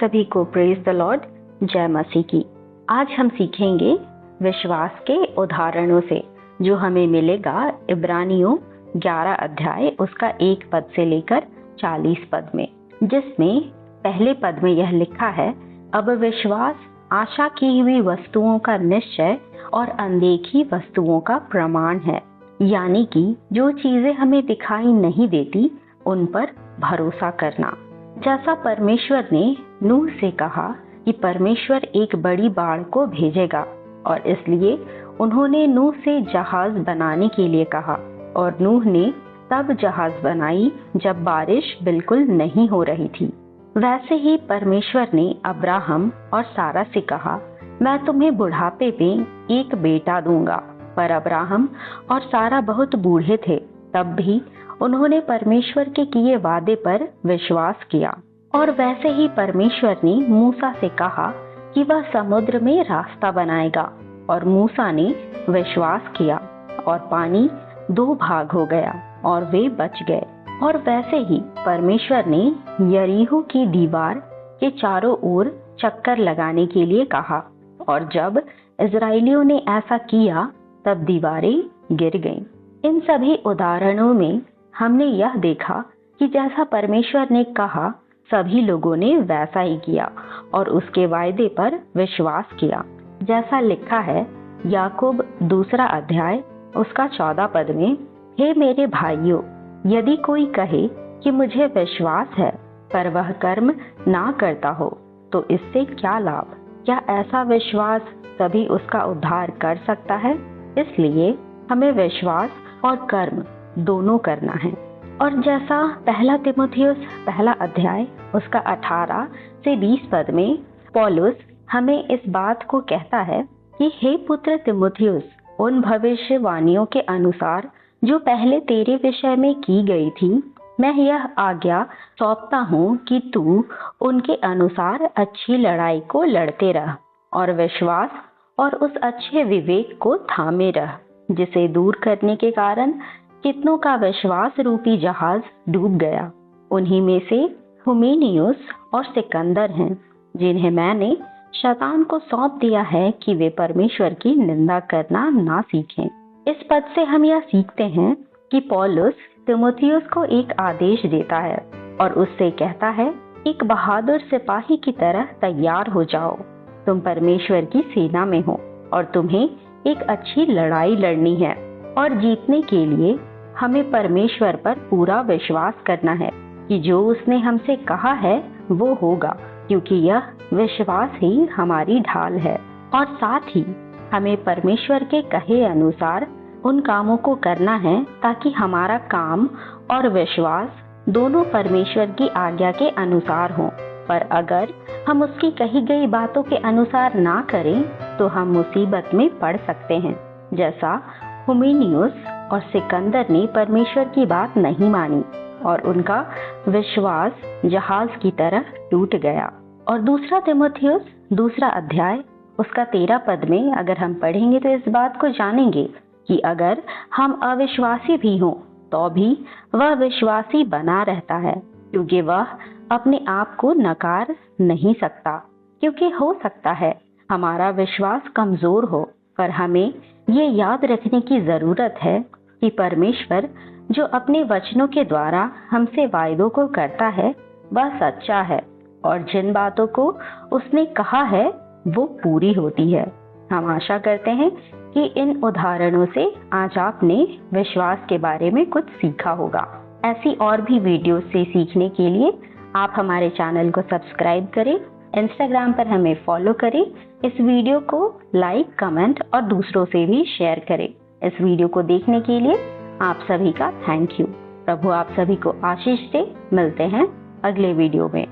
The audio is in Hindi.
सभी को प्रेज द लॉर्ड, जय मसीह की। आज हम सीखेंगे विश्वास के उदाहरणों से, जो हमें मिलेगा इब्रानियों 11 अध्याय उसका 1 पद से लेकर 40 पद में, जिसमें पहले पद में यह लिखा है, अब विश्वास आशा की हुई वस्तुओं का निश्चय और अनदेखी वस्तुओं का प्रमाण है। यानी कि जो चीजें हमें दिखाई नहीं देती उन पर भरोसा करना। जैसा परमेश्वर ने नूह से कहा कि परमेश्वर एक बड़ी बाढ़ को भेजेगा, और इसलिए उन्होंने नूह से जहाज बनाने के लिए कहा, और नूह ने तब जहाज बनाई जब बारिश बिल्कुल नहीं हो रही थी। वैसे ही परमेश्वर ने अब्राहम और सारा से कहा, मैं तुम्हें बुढ़ापे में एक बेटा दूंगा। पर अब्राहम और सारा बहुत बूढ़े थे, तब भी उन्होंने परमेश्वर के किए वादे पर विश्वास किया। और वैसे ही परमेश्वर ने मूसा से कहा कि वह समुद्र में रास्ता बनाएगा, और मूसा ने विश्वास किया और पानी 2 भाग हो गया और वे बच गए। और वैसे ही परमेश्वर ने यरीहो की दीवार के चारों ओर चक्कर लगाने के लिए कहा, और जब इजराइलियों ने ऐसा किया तब दीवारें गिर गईं। इन सभी उदाहरणों में हमने यह देखा कि जैसा परमेश्वर ने कहा, सभी लोगों ने वैसा ही किया और उसके वायदे पर विश्वास किया। जैसा लिखा है याकूब 2 अध्याय उसका 14 पद में, हे मेरे भाइयों, यदि कोई कहे कि मुझे विश्वास है पर वह कर्म ना करता हो, तो इससे क्या लाभ? क्या ऐसा विश्वास तभी उसका उद्धार कर सकता है? इसलिए हमें विश्वास और कर्म दोनों करना है। और जैसा 1 तीमुथियुस 1 अध्याय उसका 18 से 20 पद में पौलुस हमें इस बात को कहता है कि हे पुत्र तीमुथियुस, उन भविष्यवाणियों के अनुसार जो पहले तेरे विषय में की गई थी, मैं यह आज्ञा सौंपता हूँ कि तू उनके अनुसार अच्छी लड़ाई को लड़ते रह, और विश्वास और उस अच्छे विवेक को थामे रह, जिसे दूर करने के कारण कितनों का विश्वास रूपी जहाज डूब गया। उन्हीं में से हुमेनियुस और सिकंदर हैं, जिन्हें मैंने शैतान को सौंप दिया है कि वे परमेश्वर की निंदा करना ना सीखें। इस पद से हम यह सीखते हैं कि पौलुस तीमुथियुस को एक आदेश देता है और उससे कहता है, एक बहादुर सिपाही की तरह तैयार हो जाओ। तुम परमेश्वर की सेना में हो और तुम्हें एक अच्छी लड़ाई लड़नी है, और जीतने के लिए हमें परमेश्वर पर पूरा विश्वास करना है कि जो उसने हमसे कहा है वो होगा, क्योंकि यह विश्वास ही हमारी ढाल है। और साथ ही हमें परमेश्वर के कहे अनुसार उन कामों को करना है, ताकि हमारा काम और विश्वास दोनों परमेश्वर की आज्ञा के अनुसार हो। पर अगर हम उसकी कही गई बातों के अनुसार ना करें तो हम मुसीबत में पड़ सकते हैं। जैसा हुमेनियुस और सिकंदर ने परमेश्वर की बात नहीं मानी और उनका विश्वास जहाज की तरह टूट गया। और 2 तीमुथियुस 2 अध्याय उसका 13 पद में अगर हम पढ़ेंगे तो इस बात को जानेंगे कि अगर हम अविश्वासी भी हों तो भी वह विश्वासी बना रहता है, क्योंकि वह अपने आप को नकार नहीं सकता। क्योंकि हो सकता है हमारा विश्वास कमजोर हो, पर हमें ये याद रखने की जरूरत है कि परमेश्वर जो अपने वचनों के द्वारा हमसे वायदों को करता है वह सच्चा है, और जिन बातों को उसने कहा है वो पूरी होती है। हम आशा करते हैं कि इन उदाहरणों से आज आपने विश्वास के बारे में कुछ सीखा होगा। ऐसी और भी वीडियो से सीखने के लिए आप हमारे चैनल को सब्सक्राइब करें, इंस्टाग्राम पर हमें फॉलो करें, इस वीडियो को लाइक, कमेंट और दूसरों से भी शेयर करें। इस वीडियो को देखने के लिए आप सभी का थैंक यू। प्रभु आप सभी को आशीष दे। मिलते हैं अगले वीडियो में।